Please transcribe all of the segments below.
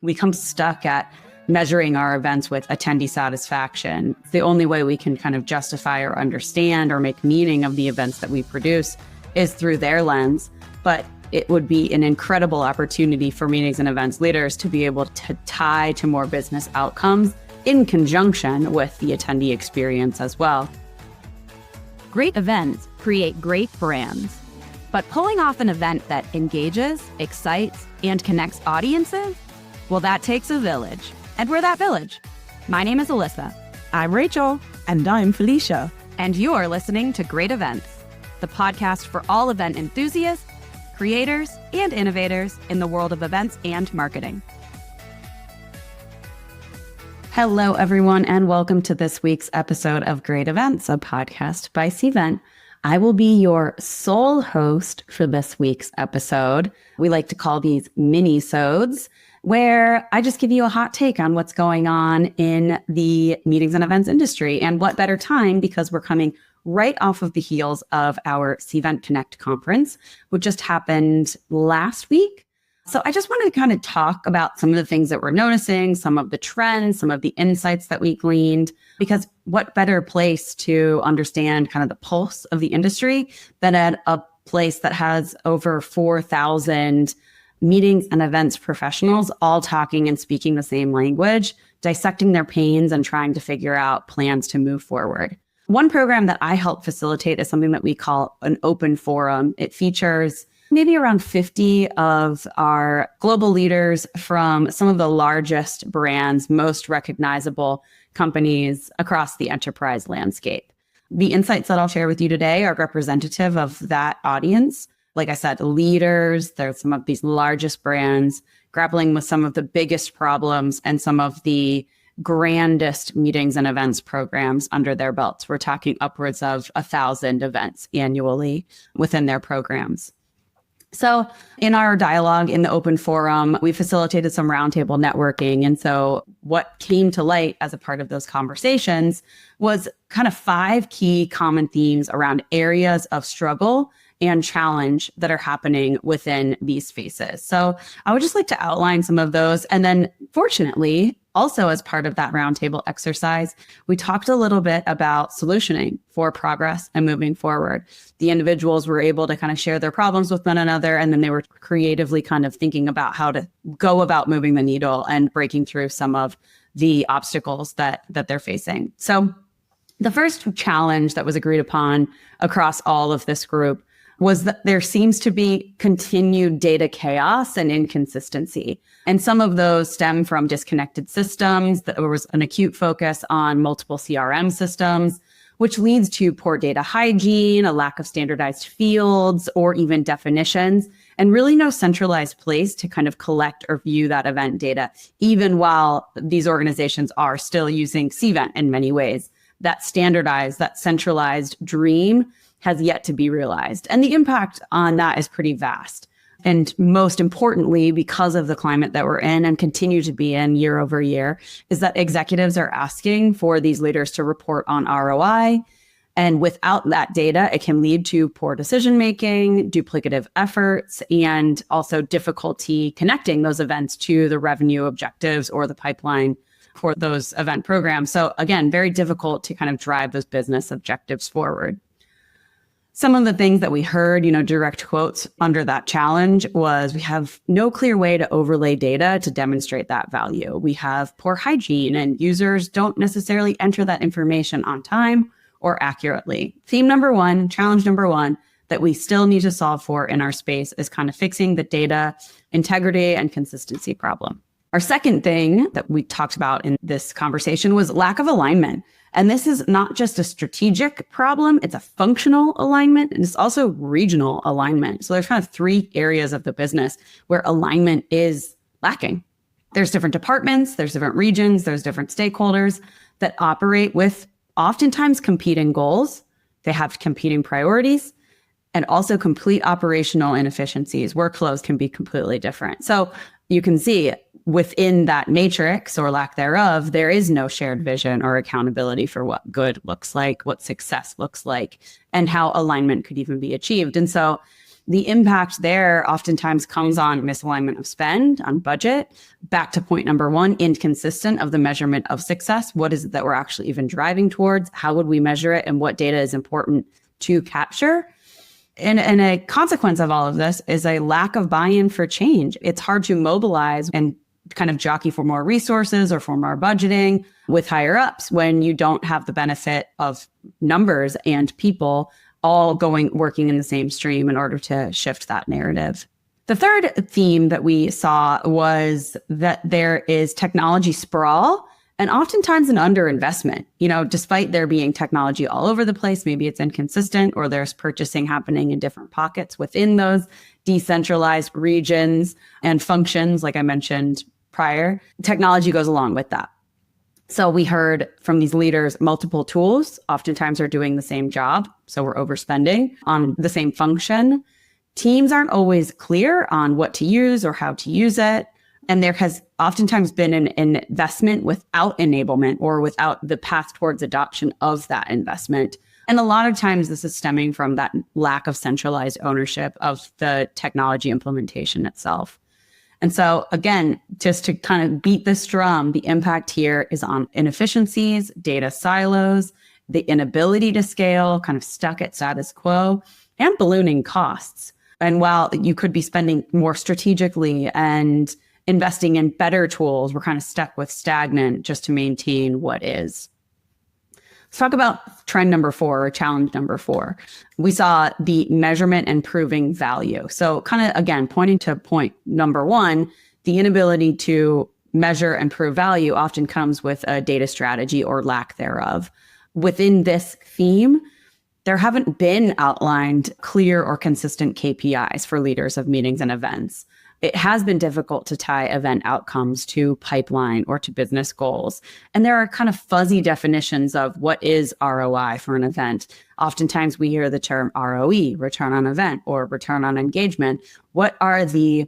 We become stuck at measuring our events with attendee satisfaction. It's the only way we can kind of justify or understand or make meaning of the events that we produce is through their lens. But it would be an incredible opportunity for meetings and events leaders to be able to tie to more business outcomes in conjunction with the attendee experience as well. Great events create great brands. But pulling off an event that engages, excites, and connects audiences, well, that takes a village. And we're that village. My name is Alyssa. I'm Rachel. And I'm Felicia. And you're listening to Great Events, the podcast for all event enthusiasts, creators, and innovators in the world of events and marketing. Hello, everyone, and welcome to this week's episode of Great Events, a podcast by Cvent. I will be your sole host for this week's episode. We like to call these mini-sodes, where I just give you a hot take on what's going on in the meetings and events industry. And what better time, because we're coming right off of the heels of our Cvent CONNECT conference, which just happened last week. So I just wanted to kind of talk about some of the things that we're noticing, some of the trends, some of the insights that we gleaned, because what better place to understand kind of the pulse of the industry than at a place that has over 4,000 meetings and events professionals all talking and speaking the same language, dissecting their pains and trying to figure out plans to move forward. One program that I help facilitate is something that we call an open forum. It features maybe around 50 of our global leaders from some of the largest brands, most recognizable companies across the enterprise landscape. The insights that I'll share with you today are representative of that audience. Like I said, leaders, there's some of these largest brands grappling with some of the biggest problems and some of the grandest meetings and events programs under their belts. We're talking upwards of 1,000 events annually within their programs. So in our dialogue in the open forum, we facilitated some roundtable networking. And so what came to light as a part of those conversations was kind of 5 key common themes around areas of struggle and challenge that are happening within these spaces. So I would just like to outline some of those. And then fortunately, also as part of that roundtable exercise, we talked a little bit about solutioning for progress and moving forward. The individuals were able to kind of share their problems with one another, and then they were creatively kind of thinking about how to go about moving the needle and breaking through some of the obstacles that they're facing. So the first challenge that was agreed upon across all of this group was that there seems to be continued data chaos and inconsistency. And some of those stem from disconnected systems. There was an acute focus on multiple CRM systems, which leads to poor data hygiene, a lack of standardized fields or even definitions, and really no centralized place to kind of collect or view that event data, even while these organizations are still using Cvent in many ways. That standardized, that centralized dream has yet to be realized. And the impact on that is pretty vast. And most importantly, because of the climate that we're in and continue to be in year over year, is that executives are asking for these leaders to report on ROI. And without that data, it can lead to poor decision-making, duplicative efforts, and also difficulty connecting those events to the revenue objectives or the pipeline for those event programs. So again, very difficult to kind of drive those business objectives forward. Some of the things that we heard, direct quotes under that challenge was we have no clear way to overlay data to demonstrate that value. We have poor hygiene and users don't necessarily enter that information on time or accurately. Theme number 1, challenge number 1 that we still need to solve for in our space is kind of fixing the data integrity and consistency problem. Our second thing that we talked about in this conversation was lack of alignment. And this is not just a strategic problem, it's a functional alignment, and it's also regional alignment. So there's kind of 3 areas of the business where alignment is lacking. There's different departments, there's different regions, there's different stakeholders that operate with oftentimes competing goals. They have competing priorities and also complete operational inefficiencies. Workflows can be completely different. So you can see within that matrix or lack thereof, there is no shared vision or accountability for what good looks like, what success looks like, and how alignment could even be achieved. And so The impact there oftentimes comes on misalignment of spend, on budget. Back to point number one, inconsistent of the measurement of success. What is it that we're actually even driving towards? How would we measure it? And what data is important to capture? And a consequence of all of this is a lack of buy-in for change. It's hard to mobilize and kind of jockey for more resources or for more budgeting with higher ups when you don't have the benefit of numbers and people all working in the same stream in order to shift that narrative. The third theme that we saw was that there is technology sprawl and oftentimes an underinvestment. Despite there being technology all over the place, maybe it's inconsistent or there's purchasing happening in different pockets within those decentralized regions and functions, like I mentioned prior. Technology goes along with that. So we heard from these leaders, multiple tools oftentimes are doing the same job. So we're overspending on the same function. Teams aren't always clear on what to use or how to use it. And there has oftentimes been an investment without enablement or without the path towards adoption of that investment. And a lot of times this is stemming from that lack of centralized ownership of the technology implementation itself. And so again, just to kind of beat this drum, the impact here is on inefficiencies, data silos, the inability to scale, kind of stuck at status quo, and ballooning costs. And while you could be spending more strategically and investing in better tools, we're kind of stuck with stagnant just to maintain what is. Let's talk about trend number 4 or challenge number 4. We saw the measurement and proving value. So kind of, again, pointing to point number 1, the inability to measure and prove value often comes with a data strategy or lack thereof. Within this theme, there haven't been outlined clear or consistent KPIs for leaders of meetings and events. It has been difficult to tie event outcomes to pipeline or to business goals. And there are kind of fuzzy definitions of what is ROI for an event. Oftentimes we hear the term ROE, return on event, or return on engagement. What are the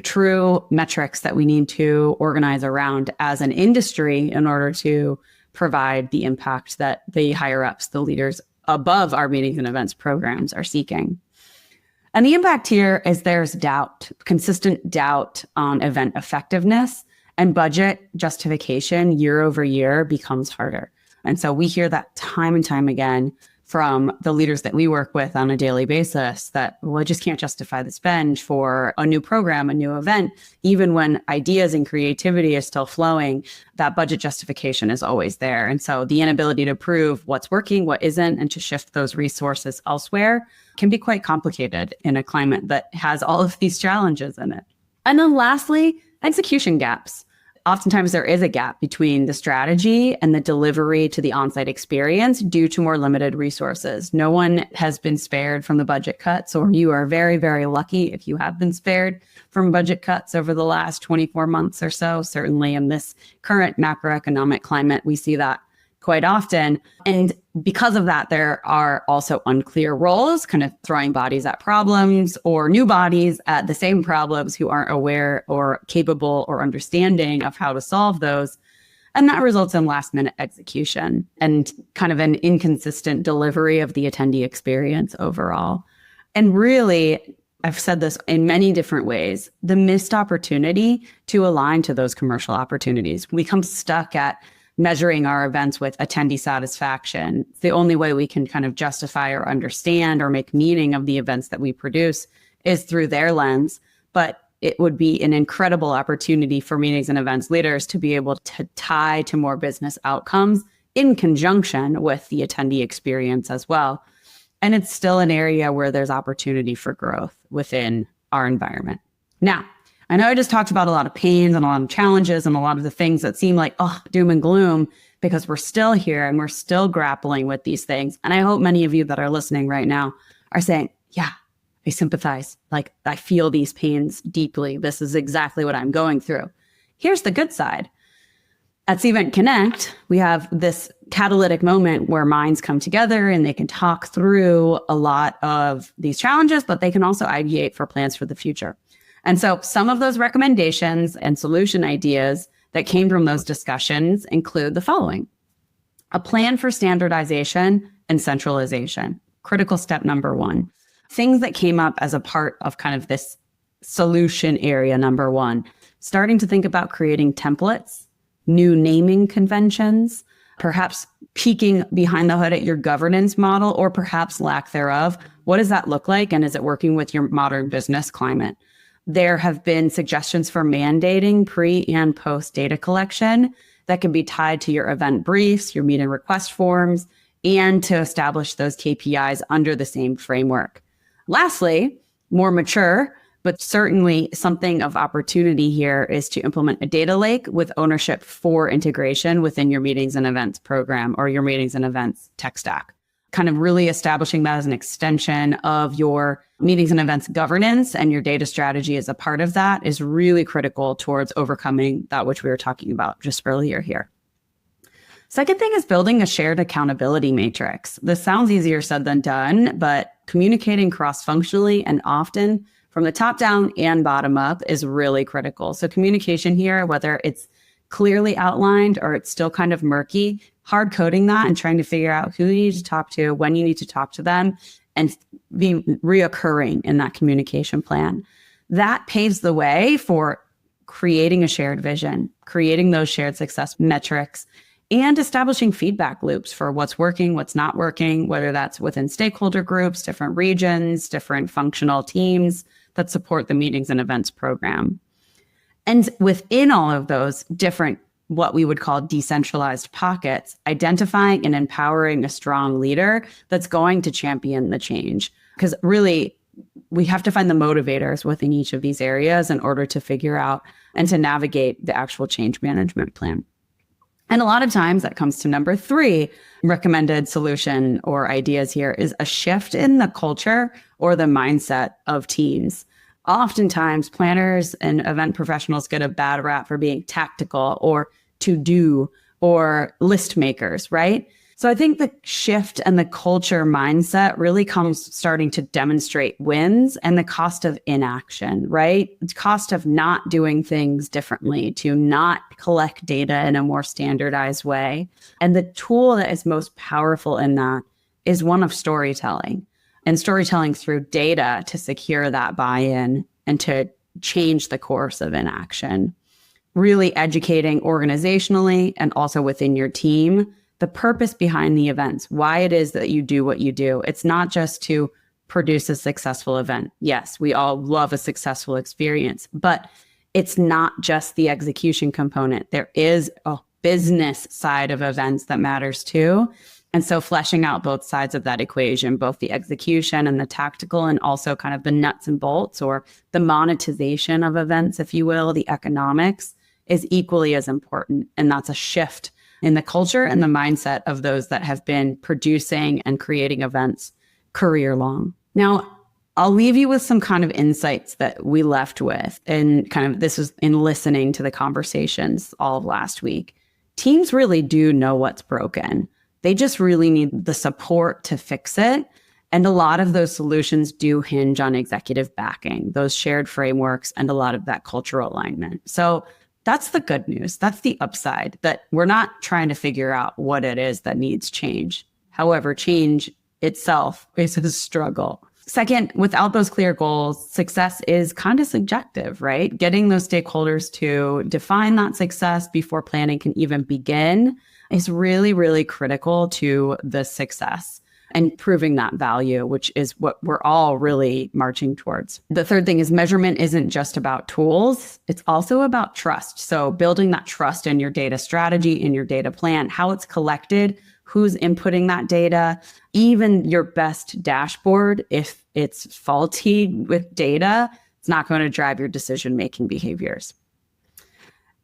true metrics that we need to organize around as an industry in order to provide the impact that the higher ups, the leaders above our meetings and events programs are seeking? And the impact here is there's doubt, consistent doubt on event effectiveness, and budget justification year over year becomes harder. And so we hear that time and time again from the leaders that we work with on a daily basis that, well, I just can't justify the spend for a new program, a new event. Even when ideas and creativity is still flowing, that budget justification is always there. And so the inability to prove what's working, what isn't, and to shift those resources elsewhere can be quite complicated in a climate that has all of these challenges in it. And then lastly, execution gaps. Oftentimes there is a gap between the strategy and the delivery to the on-site experience due to more limited resources. No one has been spared from the budget cuts, or you are very, very lucky if you have been spared from budget cuts over the last 24 months or so. Certainly in this current macroeconomic climate, we see that quite often. And because of that, there are also unclear roles, kind of throwing bodies at problems or new bodies at the same problems who aren't aware or capable or understanding of how to solve those. And that results in last minute execution and kind of an inconsistent delivery of the attendee experience overall. And really, I've said this in many different ways, the missed opportunity to align to those commercial opportunities. We come stuck at measuring our events with attendee satisfaction. It's the only way we can kind of justify or understand or make meaning of the events that we produce is through their lens. But it would be an incredible opportunity for meetings and events leaders to be able to tie to more business outcomes in conjunction with the attendee experience as well. And it's still an area where there's opportunity for growth within our environment. Now, I know I just talked about a lot of pains and a lot of challenges and a lot of the things that seem like, doom and gloom, because we're still here and we're still grappling with these things. And I hope many of you that are listening right now are saying, yeah, I sympathize. Like, I feel these pains deeply. This is exactly what I'm going through. Here's the good side. At Cvent CONNECT, we have this catalytic moment where minds come together and they can talk through a lot of these challenges, but they can also ideate for plans for the future. And so some of those recommendations and solution ideas that came from those discussions include the following: a plan for standardization and centralization. Critical step number 1. things that came up as a part of kind of this solution area, number one, starting to think about creating templates, new naming conventions, perhaps peeking behind the hood at your governance model or perhaps lack thereof. What does that look like? And is it working with your modern business climate? There have been suggestions for mandating pre and post data collection that can be tied to your event briefs, your meeting request forms, and to establish those KPIs under the same framework. Lastly, more mature, but certainly something of opportunity here is to implement a data lake with ownership for integration within your meetings and events program or your meetings and events tech stack. Kind of really establishing that as an extension of your meetings and events governance, and your data strategy as a part of that is really critical towards overcoming that which we were talking about just earlier here. Second thing is building a shared accountability matrix. This sounds easier said than done, but communicating cross-functionally and often from the top down and bottom up is really critical. So communication here, whether it's clearly outlined or it's still kind of murky, hard coding that and trying to figure out who you need to talk to, when you need to talk to them, and being reoccurring in that communication plan. That paves the way for creating a shared vision, creating those shared success metrics, and establishing feedback loops for what's working, what's not working, whether that's within stakeholder groups, different regions, different functional teams that support the meetings and events program. And within all of those different, what we would call decentralized pockets, identifying and empowering a strong leader that's going to champion the change. Because really, we have to find the motivators within each of these areas in order to figure out and to navigate the actual change management plan. And a lot of times that comes to number 3 recommended solution or ideas here is a shift in the culture or the mindset of teams. Oftentimes, planners and event professionals get a bad rap for being tactical or to do or list makers, right? So I think the shift and the culture mindset really comes starting to demonstrate wins and the cost of inaction, right? The cost of not doing things differently, to not collect data in a more standardized way. And the tool that is most powerful in that is one of storytelling. And storytelling through data to secure that buy-in and to change the course of inaction. Really educating organizationally and also within your team, the purpose behind the events, why it is that you do what you do. It's not just to produce a successful event. Yes, we all love a successful experience, but it's not just the execution component. There is a business side of events that matters too. And so fleshing out both sides of that equation, both the execution and the tactical, and also kind of the nuts and bolts or the monetization of events, if you will, the economics, is equally as important. And that's a shift in the culture and the mindset of those that have been producing and creating events career long. Now, I'll leave you with some kind of insights that we left with. And kind of this was in listening to the conversations all of last week. Teams really do know what's broken. They just really need the support to fix it. And a lot of those solutions do hinge on executive backing, those shared frameworks, and a lot of that cultural alignment. So that's the good news. That's the upside, that we're not trying to figure out what it is that needs change. However, change itself is a struggle. Second, without those clear goals, success is kind of subjective, right? Getting those stakeholders to define that success before planning can even begin is really, really critical to the success and proving that value, which is what we're all really marching towards. The third thing is measurement isn't just about tools. It's also about trust. So building that trust in your data strategy, in your data plan, how it's collected, who's inputting that data, even your best dashboard, if it's faulty with data, it's not going to drive your decision-making behaviors.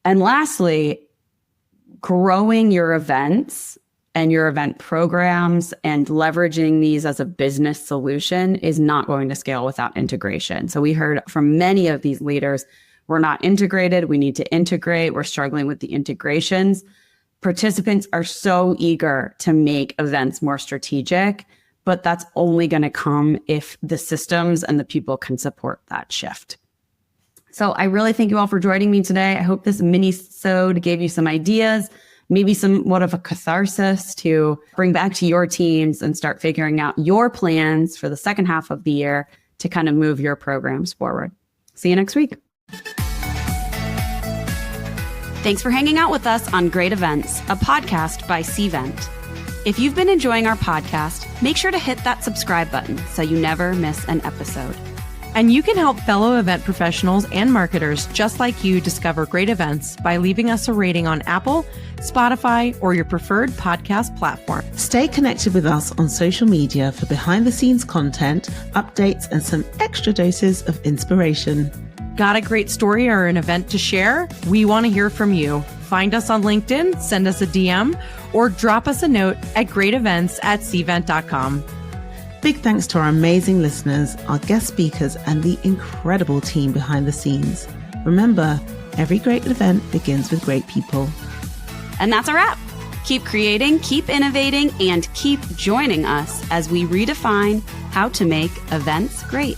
And lastly, growing your events and your event programs and leveraging these as a business solution is not going to scale without integration. So we heard from many of these leaders, we're not integrated, we need to integrate, we're struggling with the integrations. Participants are so eager to make events more strategic, but that's only going to come if the systems and the people can support that shift. So I really thank you all for joining me today. I hope this mini-sode gave you some ideas, maybe somewhat of a catharsis to bring back to your teams and start figuring out your plans for the second half of the year to kind of move your programs forward. See you next week. Thanks for hanging out with us on Great Events, a podcast by Cvent. If you've been enjoying our podcast, make sure to hit that subscribe button so you never miss an episode. And you can help fellow event professionals and marketers just like you discover great events by leaving us a rating on Apple, Spotify, or your preferred podcast platform. Stay connected with us on social media for behind-the-scenes content, updates, and some extra doses of inspiration. Got a great story or an event to share? We want to hear from you. Find us on LinkedIn, send us a DM, or drop us a note at greatevents@cvent.com. Big thanks to our amazing listeners, our guest speakers, and the incredible team behind the scenes. Remember, every great event begins with great people. And that's a wrap. Keep creating, keep innovating, and keep joining us as we redefine how to make events great.